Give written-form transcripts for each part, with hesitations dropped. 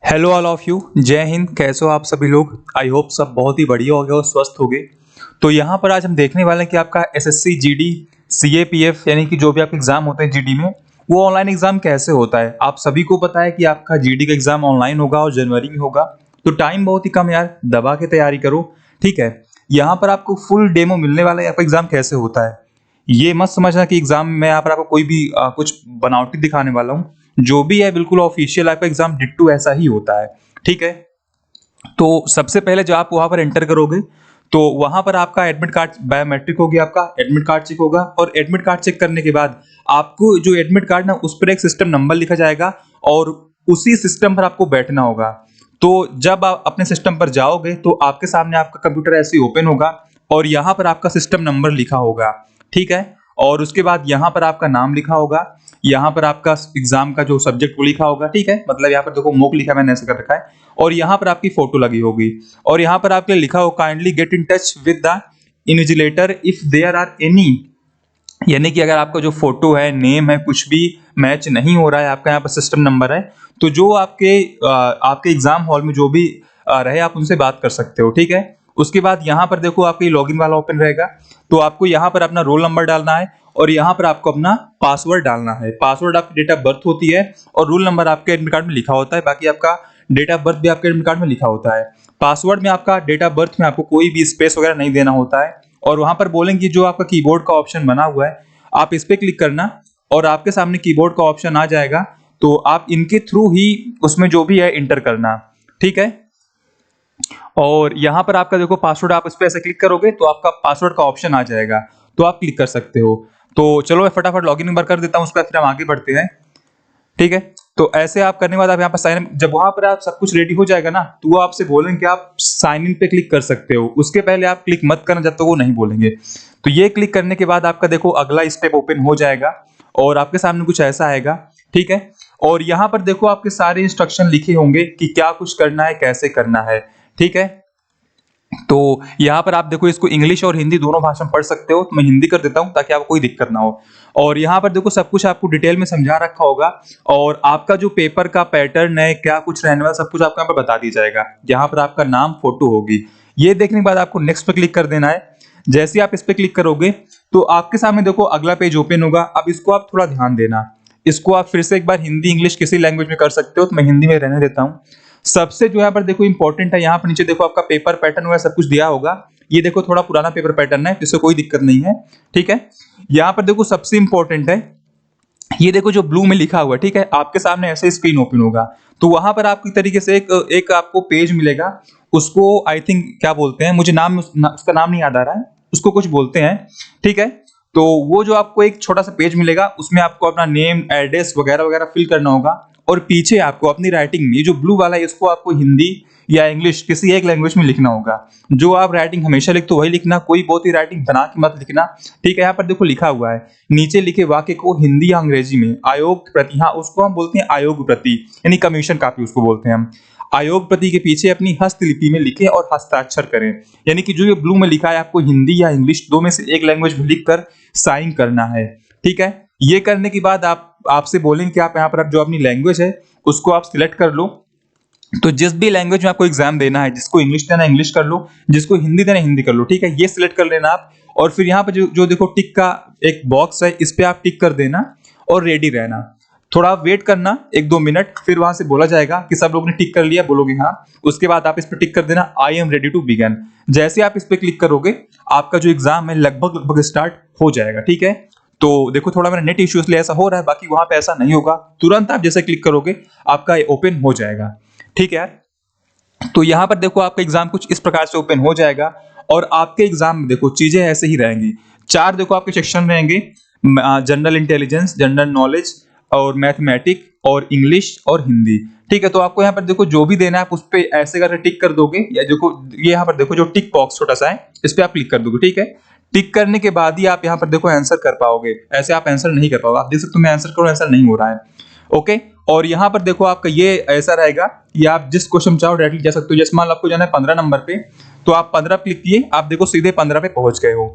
Hello all of you, जय हिंद। कैसे हो आप सभी लोग? आई होप सब बहुत ही बढ़िया हो गए और स्वस्थ हो गए। तो यहाँ पर आज हम देखने वाले हैं कि आपका एसएससी जीडी सीएपीएफ यानी कि जो भी आपके एग्जाम होते हैं जीडी में, वो ऑनलाइन एग्जाम कैसे होता है। आप सभी को पता है कि आपका जीडी का एग्जाम ऑनलाइन होगा और जनवरी में होगा। तो टाइम बहुत ही कम यार, दबा के तैयारी करो। ठीक है, यहाँ पर आपको फुल डेमो मिलने वाला है आपका एग्जाम कैसे होता है। ये मत समझना कि एग्जाम में यहाँ पर आपको कोई भी कुछ बनावटी दिखाने वाला हूँ। जो भी है बिल्कुल ऑफिशियल आपका एग्जाम डिट्टू ऐसा ही होता है। ठीक है, तो सबसे पहले जब आप वहां पर एंटर करोगे तो वहां पर आपका एडमिट कार्ड बायोमेट्रिक हो गया, आपका एडमिट कार्ड चेक होगा और एडमिट कार्ड चेक करने के बाद आपको जो एडमिट कार्ड ना उस पर एक सिस्टम नंबर लिखा जाएगा और उसी सिस्टम पर आपको बैठना होगा। तो जब आप अपने सिस्टम पर जाओगे तो आपके सामने आपका कंप्यूटर ऐसे ही ओपन होगा और यहाँ पर आपका सिस्टम नंबर लिखा होगा। ठीक है, और उसके बाद यहाँ पर आपका नाम लिखा होगा, यहाँ पर आपका एग्जाम का जो सब्जेक्ट वो लिखा होगा। ठीक है, मतलब यहाँ पर देखो मॉक लिखा मैंने ऐसे कर रखा है और यहाँ पर आपकी फोटो लगी होगी और यहाँ पर आपके लिखा हो kindly get in touch with the invigilator if there are any, यानी कि अगर आपका जो फोटो है, नेम है, कुछ भी मैच नहीं हो रहा है, आपका यहाँ पर सिस्टम नंबर है, तो जो आपके एग्जाम हॉल में जो भी रहे आप उनसे बात कर सकते हो। ठीक है, उसके बाद यहाँ पर देखो आपका लॉगिन वाला ओपन रहेगा। तो आपको यहाँ पर अपना रोल नंबर डालना है और यहाँ पर आपको अपना पासवर्ड डालना है। पासवर्ड आपकी डेट ऑफ बर्थ होती है और रोल नंबर आपके एडमिट कार्ड में लिखा होता है। बाकी आपका डेट ऑफ बर्थ भी आपके एडमिट कार्ड में लिखा होता है। पासवर्ड में आपका डेट ऑफ बर्थ में आपको कोई भी स्पेस वगैरह नहीं देना होता है और वहां पर बोलेंगे जो आपका कीबोर्ड का ऑप्शन बना हुआ है आप इस पे क्लिक करना और आपके सामने कीबोर्ड का ऑप्शन आ जाएगा। तो आप इनके थ्रू ही उसमें जो भी है इंटर करना। ठीक है, और यहाँ पर आपका देखो पासवर्ड, आप इस पे ऐसे क्लिक करोगे तो आपका पासवर्ड का ऑप्शन आ जाएगा, तो आप क्लिक कर सकते हो। तो चलो मैं फटाफट लॉगिन नंबर कर देता हूँ, उसके बाद फिर हम आगे बढ़ते हैं। ठीक है, तो ऐसे आप करने के बाद आप यहाँ पर साइन इन, जब वहां पर आप सब कुछ रेडी हो जाएगा ना तो वो आपसे बोलेंगे कि आप साइन इन पे क्लिक कर सकते हो। उसके पहले आप क्लिक मत करना जब तक वो नहीं बोलेंगे। तो ये क्लिक करने के बाद आपका देखो अगला स्टेप ओपन हो जाएगा और आपके सामने कुछ ऐसा आएगा। ठीक है, और यहाँ पर देखो आपके सारे इंस्ट्रक्शन लिखे होंगे कि क्या कुछ करना है, कैसे करना है। ठीक है, तो यहाँ पर आप देखो इसको इंग्लिश और हिंदी दोनों भाषा में पढ़ सकते हो। तो मैं हिंदी कर देता हूँ ताकि आपको कोई दिक्कत ना हो। और यहाँ पर देखो सब कुछ आपको डिटेल में समझा रखा होगा और आपका जो पेपर का पैटर्न है, क्या कुछ रहने वाला, सब कुछ आपको यहाँ पर बता दिया जाएगा। यहाँ पर आपका नाम, फोटो होगी। ये देखने के बाद आपको नेक्स्ट पे क्लिक कर देना है। जैसे आप इस पे क्लिक करोगे तो आपके सामने देखो अगला पेज ओपन होगा। अब इसको आप थोड़ा ध्यान देना। इसको आप फिर से एक बार हिंदी इंग्लिश किसी लैंग्वेज में कर सकते हो, तो मैं हिंदी में रहने देता हूँ। सबसे जो यहाँ पर देखो इंपॉर्टेंट है, यहाँ पर नीचे देखो आपका पेपर पैटर्न वगैरह सब कुछ दिया होगा। ये देखो थोड़ा पुराना पेपर पैटर्न है, जिससे कोई दिक्कत नहीं है। ठीक है, यहाँ पर देखो सबसे इंपॉर्टेंट है, ये देखो जो ब्लू में लिखा हुआ है। ठीक है, आपके सामने ऐसे स्क्रीन ओपन होगा तो वहां पर आपकी तरीके से एक आपको पेज मिलेगा। उसको आई थिंक क्या बोलते हैं, मुझे उसका नाम नहीं याद आ रहा है, उसको कुछ बोलते हैं। ठीक है, तो वो जो आपको एक छोटा सा पेज मिलेगा उसमें आपको अपना नेम, एड्रेस वगैरह वगैरह फिल करना होगा और पीछे आपको अपनी राइटिंग में, ये जो ब्लू वाला है इसको आपको हिंदी या इंग्लिश किसी एक लैंग्वेज में लिखना होगा। जो आप राइटिंग हमेशा लिखते हो वही लिखना, कोई बहुत ही राइटिंग बना के मत लिखना। ठीक है, यहाँ पर देखो लिखा हुआ है नीचे लिखे वाक्य को हिंदी या अंग्रेजी में आयोग प्रति, हाँ उसको हम बोलते हैं आयोग प्रति, यानी कमीशन कॉपी उसको बोलते हैं हम। आयोग प्रति के पीछे अपनी हस्तलिपि में लिखें और हस्ताक्षर करें। यानी कि जो ये ब्लू में लिखा है आपको हिंदी या इंग्लिश दो में से एक लैंग्वेज में लिखकर साइन करना है। ठीक है, ये करने के बाद आपसे बोलेंगे कि आप यहाँ पर जो अपनी लैंग्वेज है उसको आप सिलेक्ट कर लो। तो जिस भी लैंग्वेज में आपको एग्जाम देना है, जिसको इंग्लिश देना है इंग्लिश कर लो, जिसको हिंदी देना है हिंदी कर लो। ठीक है, ये सिलेक्ट कर लेना आप और फिर यहाँ पर जो देखो टिक का एक बॉक्स है, इस पे आप टिक कर देना और रेडी रहना। थोड़ा वेट करना 1-2 मिनट, फिर वहां से बोला जाएगा कि सब लोग ने टिक कर लिया, बोलोगे हाँ। उसके बाद आप इस पे टिक कर देना I am ready to begin. जैसे आप इस पे क्लिक करोगे आपका जो एग्जाम है लगभग स्टार्ट हो जाएगा। ठीक है, तो देखो थोड़ा मेरा नेट इश्यू इसलिए ऐसा हो रहा है, बाकी वहां पे ऐसा नहीं होगा। तुरंत आप जैसे क्लिक करोगे आपका ओपन हो जाएगा। ठीक है यार, तो यहाँ पर देखो आपका एग्जाम कुछ इस प्रकार से ओपन हो जाएगा और आपके एग्जाम में देखो चीजें ऐसे ही रहेंगी। 4 देखो आपके सेक्शन रहेंगे, जनरल इंटेलिजेंस, जनरल नॉलेज और मैथमेटिक और इंग्लिश और हिंदी। ठीक है, तो आपको यहाँ पर देखो जो भी देना है आप उस पे ऐसे करके टिक कर दोगे, या देखो ये यहाँ पर देखो जो टिक बॉक्स छोटा सा है इस पे आप क्लिक कर दोगे। ठीक है, टिक करने के बाद ही आप यहाँ पर देखो आंसर कर पाओगे, ऐसे आप आंसर नहीं कर पाओगे। आप देख सकते हो मैं आंसर करूँ, आंसर नहीं हो रहा है। ओके, और यहाँ पर देखो आपका ये ऐसा रहेगा कि आप जिस क्वेश्चन चाहो डायरेक्टली जा सकते हो। जैसे मान लो आपको जाना है 15 नंबर पे, तो आप 15 क्लिक किए, आप देखो सीधे 15 पे पहुंच गए हो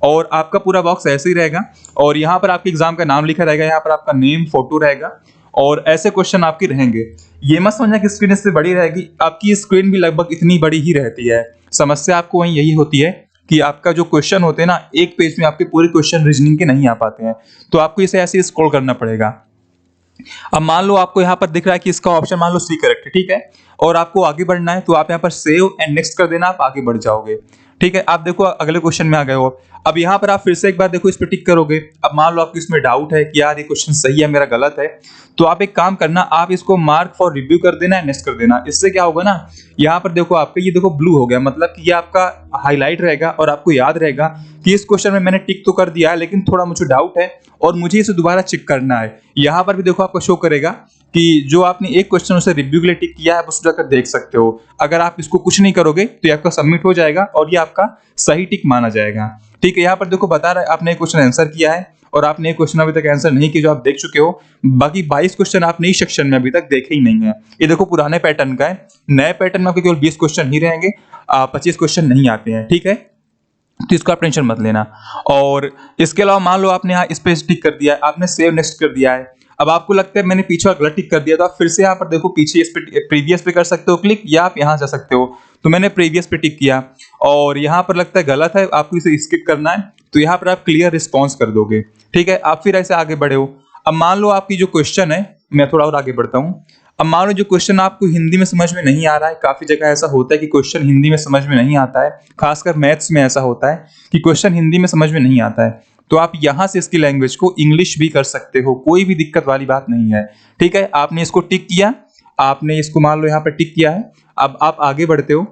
और आपका पूरा बॉक्स ऐसे ही रहेगा। और यहाँ पर आपके एग्जाम का नाम लिखा रहेगा, यहाँ पर आपका नेम, फोटो रहेगा और ऐसे क्वेश्चन आपके रहेंगे। ये मत समझना कि स्क्रीन इससे बड़ी रहेगी, आपकी स्क्रीन भी लगभग इतनी बड़ी ही रहती है। समस्या आपको वहीं यही होती है कि आपका जो क्वेश्चन होते हैं ना, एक पेज में आपके पूरे क्वेश्चन रीजनिंग के नहीं आ पाते हैं, तो आपको इसे ऐसे ही स्क्रॉल करना पड़ेगा। अब मान लो आपको यहाँ पर दिख रहा है कि इसका ऑप्शन मान लो सी करेक्ट है, ठीक है, और आपको आगे बढ़ना है, तो आप यहाँ पर सेव एंड नेक्स्ट कर देना, आप आगे बढ़ जाओगे। ठीक है, आप देखो अगले क्वेश्चन में आ गए हो। अब यहाँ पर आप फिर से एक बार देखो, इस पर टिक करोगे। अब मान लो आपको इसमें डाउट है कि यार ये क्वेश्चन सही है मेरा गलत है, तो आप एक काम करना, आप इसको मार्क फॉर रिव्यू कर देना है, नेक्स्ट कर देना। इससे क्या होगा ना, यहाँ पर देखो आपका ये देखो ब्लू हो गया, मतलब कि ये आपका हाईलाइट रहेगा और आपको याद रहेगा कि इस क्वेश्चन में मैंने टिक तो कर दिया है, लेकिन थोड़ा मुझे डाउट है और मुझे इसे दोबारा चेक करना है। यहाँ पर भी देखो आपको शो करेगा कि जो आपने एक क्वेश्चन उसे रिव्यू के लिए टिक किया है, आप उसको जाकर देख सकते हो। अगर आप इसको कुछ नहीं करोगे तो ये आपका सबमिट हो जाएगा और ये आपका सही टिक माना जाएगा। ठीक है, यहाँ पर देखो बता रहा है आपने एक क्वेश्चन आंसर किया है और आपने एक क्वेश्चन अभी तक आंसर नहीं किया जो आप देख चुके हो। बाकी 22 क्वेश्चन आपने इस सेक्शन में अभी तक देखे ही नहीं है। ये देखो पुराने पैटर्न का है, नए पैटर्न में आपके केवल 20 क्वेश्चन ही रहेंगे, 25 क्वेश्चन नहीं आते हैं। ठीक है, तो इसका आप टेंशन मत लेना। और इसके अलावा मान लो आपने यहाँ इस पे टिक कर दिया है, आपने सेव नेक्स्ट कर दिया है। अब आपको लगता है मैंने पीछे वाला गलत टिक कर दिया, तो आप फिर से यहाँ पर देखो पीछे इस पे प्रीवियस पे कर सकते हो क्लिक, या आप यहाँ जा सकते हो। तो मैंने प्रीवियस पे टिक किया और यहाँ पर लगता है गलत है, आपको इसे स्किप करना है, तो यहाँ पर आप क्लियर रिस्पॉन्स कर दोगे। ठीक है, आप फिर ऐसे आगे बढ़े हो। अब मान लो आपकी जो क्वेश्चन है, मैं थोड़ा और आगे बढ़ता हूँ। अब मान लो जो क्वेश्चन आपको हिंदी में समझ में नहीं आ रहा है, काफी जगह ऐसा होता है कि क्वेश्चन हिंदी में समझ में नहीं आता है, खासकर मैथ्स में ऐसा होता है कि क्वेश्चन हिंदी में समझ में नहीं आता है, तो आप यहां से इसकी लैंग्वेज को इंग्लिश भी कर सकते हो, कोई भी दिक्कत वाली बात नहीं है। ठीक है, आपने इसको टिक किया, आपने इसको मान लो यहाँ पर टिक किया है, अब आप आगे बढ़ते हो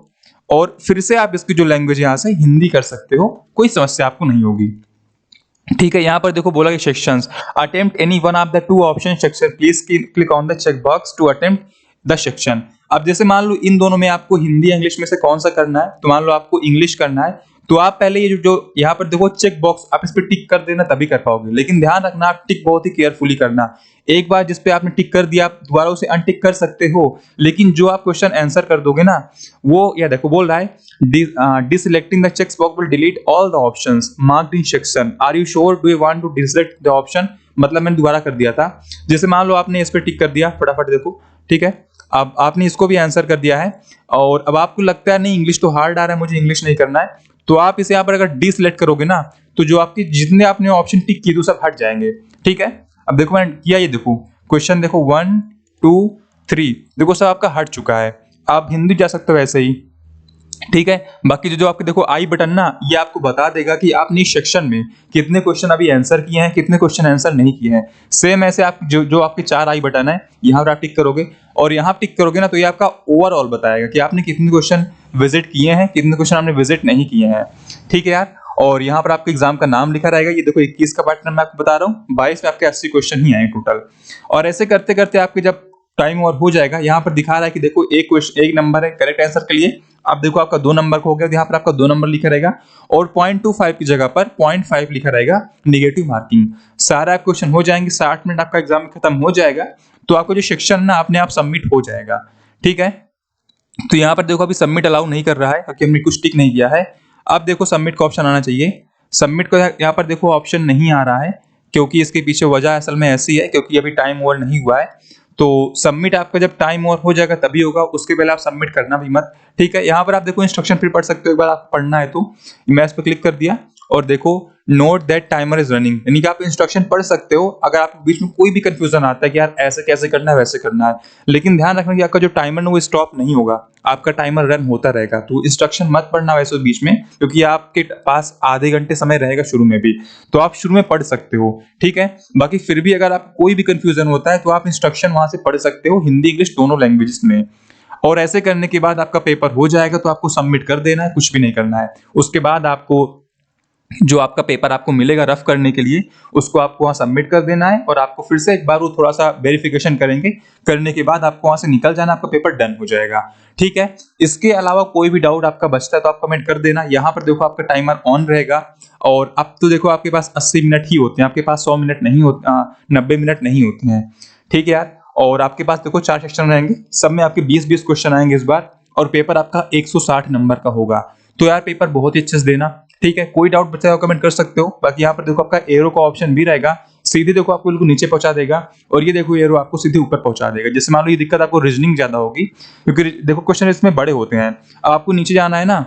और फिर से आप इसकी जो लैंग्वेज यहाँ से हिंदी कर सकते हो, कोई समस्या आपको नहीं होगी। ठीक है, यहाँ पर देखो बोला कि sections, attempt any one of the two option section, please click on the check box to attempt the section. अब जैसे मान लो इन दोनों में आपको हिंदी या इंग्लिश में से कौन सा करना है, तो मान लो आपको इंग्लिश करना है, तो आप पहले ये जो यहाँ पर देखो चेक बॉक्स, आप इस पर टिक कर देना तभी कर पाओगे, लेकिन ध्यान रखना आप टिक बहुत ही केयरफुली करना। एक बार जिस पे आपने टिक कर दिया, आप दोबारा उसे अनटिक कर सकते हो, लेकिन जो आप क्वेश्चन आंसर कर दोगे ना, वो या देखो बोल रहा है deselecting the check box will delete all the options marked in section, are you sure do you want to deselect the option. मतलब मैंने दोबारा कर दिया था। जैसे मान लो आपने इस पे टिक कर दिया, फटाफट देखो। ठीक है, अब आपने इसको भी आंसर कर दिया है और अब आपको लगता है नहीं इंग्लिश तो हार्ड आ रहा है, मुझे इंग्लिश नहीं करना है, तो आप इसे यहाँ पर अगर डिसलेक्ट करोगे ना, तो जो आपकी जितने आपने ऑप्शन टिक किए तो सब हट जाएंगे। ठीक है, अब देखो मैंने किया, ये देखो क्वेश्चन देखो 1 2 3 देखो सब आपका हट चुका है। आप हिंदी जा सकते हो ऐसे ही। ठीक है, बाकी जो आपके देखो आई बटन ना, ये आपको बता देगा कि आपने इस सेक्शन में कितने क्वेश्चन अभी आंसर किए हैं, कितने क्वेश्चन आंसर नहीं किए हैं। सेम ऐसे आप जो आपके 4 आई बटन है, यहाँ पर आप टिक करोगे और यहाँ टिक करोगे ना, तो ये आपका ओवरऑल बताएगा कि आपने कितने क्वेश्चन विजिट किए हैं, कितने क्वेश्चन आपने विजिट नहीं किए हैं। ठीक है यार, और यहाँ पर आपके एग्जाम का नाम लिखा रहेगा। ये देखो 21 का पैटर्न मैं आपको बता रहा हूँ, 22 में आपके 80 क्वेश्चन ही आए टोटल। और ऐसे करते करते आपके जब टाइम ओवर हो जाएगा, यहाँ पर दिखा रहा है कि देखो एक क्वेश्चन, एक नंबर है करेक्ट आंसर के लिए। आप देखो आपका 2 नंबर हो गया, यहाँ पर आपका 2 नंबर लिखा रहेगा और 0.25 की जगह पर 0.5 लिखा रहेगा नेगेटिव मार्किंग। सारा क्वेश्चन हो जाएंगे, 60 मिनट आपका एग्जाम खत्म हो जाएगा, तो आपको जो सेक्शन ना अपने आप सबमिट हो जाएगा। ठीक है, तो यहाँ पर देखो अभी सबमिट अलाउ नहीं कर रहा है क्योंकि हमने कुछ टिक नहीं किया है। अब देखो सबमिट का ऑप्शन आना चाहिए। सबमिट को यहाँ पर देखो ऑप्शन नहीं आ रहा है, क्योंकि इसके पीछे वजह असल में ऐसी है क्योंकि अभी टाइम ओवर नहीं हुआ है। तो सबमिट आपका जब टाइम ओवर हो जाएगा तभी होगा, उसके पहले आप सबमिट करना भी मत। ठीक है, यहाँ पर आप देखो इंस्ट्रक्शन फिर पढ़ सकते हो, एक बार आप पढ़ना है तो मैं इस पर क्लिक कर दिया और देखो note that timer is running, यानी कि आप इंस्ट्रक्शन पढ़ सकते हो अगर आपको बीच में कोई भी कंफ्यूजन आता है कि यार ऐसे कैसे करना है वैसे करना है। लेकिन ध्यान रखना कि आपका जो टाइमर है वो स्टॉप नहीं होगा, आपका टाइमर रन होता रहेगा। तो इंस्ट्रक्शन मत पढ़ना वैसे बीच में, क्योंकि आपके पास आधे घंटे समय रहेगा शुरू में भी, तो आप शुरू में पढ़ सकते हो। ठीक है, बाकी फिर भी अगर आप कोई भी कंफ्यूजन होता है तो आप इंस्ट्रक्शन वहां से पढ़ सकते हो, हिंदी इंग्लिश दोनों लैंग्वेजेस में। और ऐसे करने के बाद आपका पेपर हो जाएगा, तो आपको सबमिट कर देना है, कुछ भी नहीं करना है। उसके बाद आपको जो आपका पेपर आपको मिलेगा रफ करने के लिए, उसको आपको वहां सबमिट कर देना है और आपको फिर से एक बार वो थोड़ा सा वेरिफिकेशन करेंगे, करने के बाद आपको वहां से निकल जाना, आपका पेपर डन हो जाएगा। ठीक है, इसके अलावा कोई भी डाउट आपका बचता है तो आप कमेंट कर देना। यहाँ पर देखो आपका टाइमर ऑन रहेगा और अब तो देखो आपके पास 80 मिनट ही होते हैं, आपके पास 100 मिनट नहीं होते, 90 मिनट नहीं होते हैं। ठीक है यार, और आपके पास देखो 4 सेक्शन रहेंगे, सब में आपके 20-20 क्वेश्चन आएंगे इस बार, और पेपर आपका 160 नंबर का होगा। तो यार पेपर बहुत ही अच्छे से देना। ठीक है, कोई डाउट बचा हो कमेंट कर सकते हो। बाकी यहाँ पर देखो आपका एरो का ऑप्शन भी रहेगा, सीधे देखो आपको बिल्कुल नीचे पहुंचा देगा, और ये देखो एरो आपको सीधे ऊपर पहुंचा देगा। जैसे मान लो ये दिक्कत आपको रीजनिंग ज्यादा होगी, क्योंकि देखो क्वेश्चन इसमें बड़े होते हैं। अब आपको नीचे जाना है ना,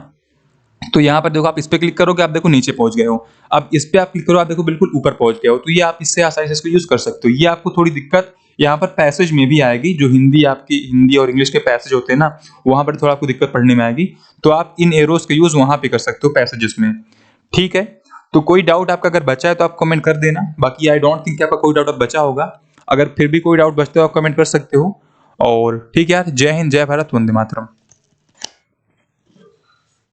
तो यहाँ पर देखो आप इस पे क्लिक करोगे, आप देखो नीचे पहुंच गए हो। अब इस पे आप क्लिक करो, आप देखो बिल्कुल ऊपर पहुंच गए हो। तो ये आप इससे आसानी से इसको यूज कर सकते हो। ये आपको थोड़ी दिक्कत यहाँ पर पैसेज में भी आएगी, जो हिंदी और इंग्लिश के पैसेज होते हैं ना, वहां पर थोड़ा आपको दिक्कत पढ़ने में आएगी। तो आप इन एरोज का यूज वहां पे कर सकते हो पैसेजेस में। ठीक है, तो कोई डाउट आपका अगर बचा है तो आप कमेंट कर देना। बाकी आई डोंट थिंक कि आपका कोई डाउट अब बचा होगा। अगर फिर भी कोई डाउट बचते हो आप कमेंट कर सकते हो। और ठीक है यार, जय हिंद, जय भारत, वंदे मातरम।